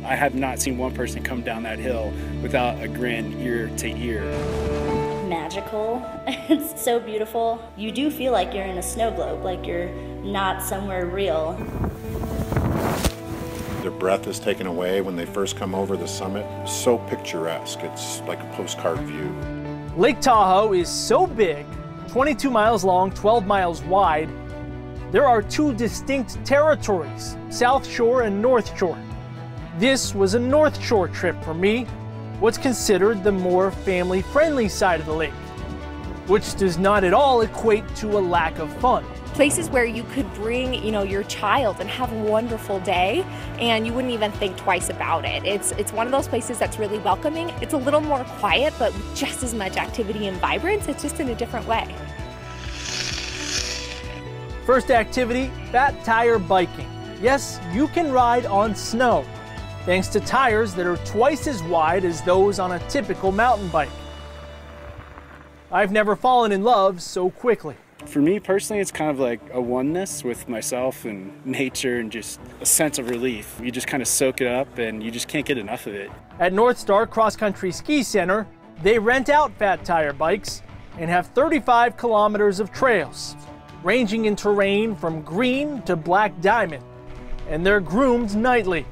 I have not seen one person come down that hill without a grin ear to ear. Magical. It's so beautiful. You do feel like you're in a snow globe, like you're not somewhere real. Their breath is taken away when they first come over the summit. It's so picturesque. It's like a postcard view. Lake Tahoe is so big, 22 miles long, 12 miles wide. There are two distinct territories, South Shore and North Shore. This was a North Shore trip for me, what's considered the more family-friendly side of the lake, which does not at all equate to a lack of fun. Places where you could bring, your child and have a wonderful day, and you wouldn't even think twice about it. It's one of those places that's really welcoming. It's a little more quiet, but with just as much activity and vibrance. It's just in a different way. First activity, fat tire biking. Yes, you can ride on snow, thanks to tires that are twice as wide as those on a typical mountain bike. I've never fallen in love so quickly. For me personally, it's kind of like a oneness with myself and nature and just a sense of relief. You just kind of soak it up and you just can't get enough of it. At North Star Cross Country Ski Center, they rent out fat tire bikes and have 35 kilometers of trails, ranging in terrain from green to black diamond, and they're groomed nightly.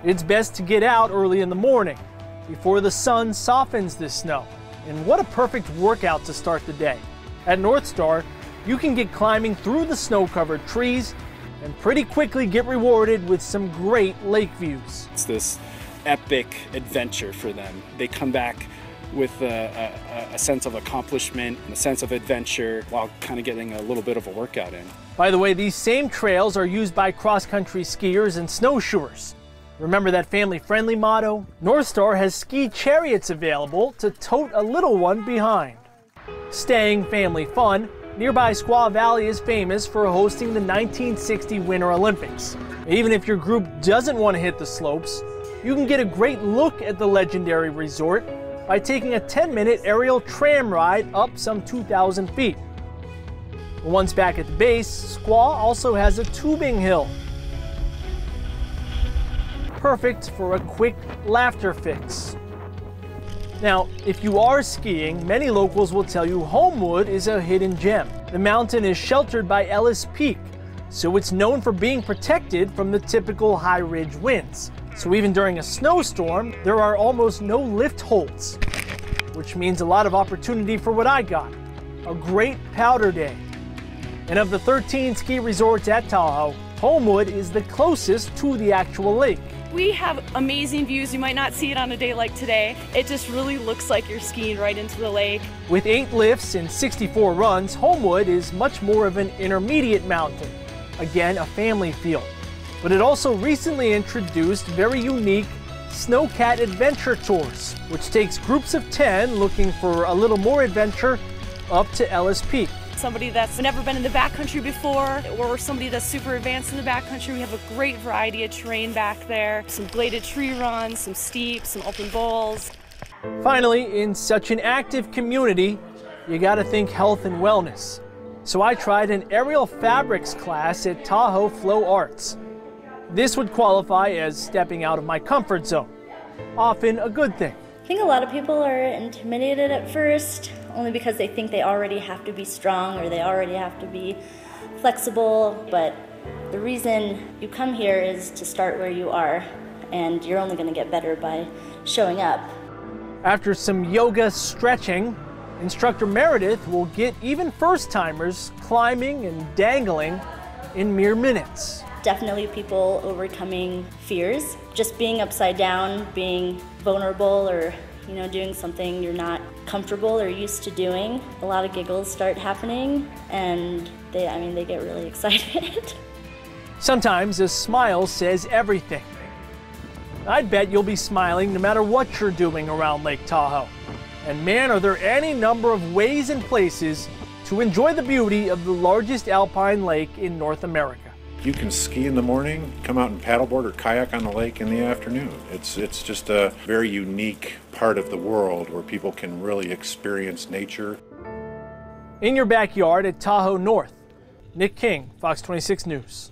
It's best to get out early in the morning before the sun softens the snow. And what a perfect workout to start the day. At North Star, you can get climbing through the snow-covered trees and pretty quickly get rewarded with some great lake views. It's this epic adventure for them. They come back with a sense of accomplishment and a sense of adventure while kind of getting a little bit of a workout in. By the way, these same trails are used by cross-country skiers and snowshoers. Remember that family-friendly motto? North Star has ski chariots available to tote a little one behind. Staying family fun, nearby Squaw Valley is famous for hosting the 1960 Winter Olympics. Even if your group doesn't want to hit the slopes, you can get a great look at the legendary resort by taking a 10-minute aerial tram ride up some 2,000 feet. Once back at the base, Squaw also has a tubing hill, perfect for a quick laughter fix. Now, if you are skiing, many locals will tell you Homewood is a hidden gem. The mountain is sheltered by Ellis Peak, so it's known for being protected from the typical high ridge winds. So even during a snowstorm, there are almost no lift holds, which means a lot of opportunity for what I got, a great powder day. And of the 13 ski resorts at Tahoe, Homewood is the closest to the actual lake. We have amazing views. You might not see it on a day like today. It just really looks like you're skiing right into the lake. With 8 lifts and 64 runs, Homewood is much more of an intermediate mountain. Again, a family feel. But it also recently introduced very unique Snowcat Adventure Tours, which takes groups of 10 looking for a little more adventure up to Ellis Peak. Somebody that's never been in the backcountry before, or somebody that's super advanced in the backcountry. We have a great variety of terrain back there. Some bladed tree runs, some steeps, some open bowls. Finally, in such an active community, you gotta think health and wellness. So I tried an aerial fabrics class at Tahoe Flow Arts. This would qualify as stepping out of my comfort zone. Often a good thing. I think a lot of people are intimidated at first, only because they think they already have to be strong or they already have to be flexible, but the reason you come here is to start where you are, and you're only going to get better by showing up. After some yoga stretching, instructor Meredith will get even first-timers climbing and dangling in mere minutes. Definitely people overcoming fears. Just being upside down, being vulnerable, or doing something you're not comfortable or used to doing. A lot of giggles start happening, and they get really excited. Sometimes a smile says everything. I'd bet you'll be smiling no matter what you're doing around Lake Tahoe. And man, are there any number of ways and places to enjoy the beauty of the largest alpine lake in North America. You can ski in the morning, come out and paddleboard or kayak on the lake in the afternoon. It's just a very unique part of the world where people can really experience nature. In your backyard at Tahoe North, Nick King, Fox 26 News.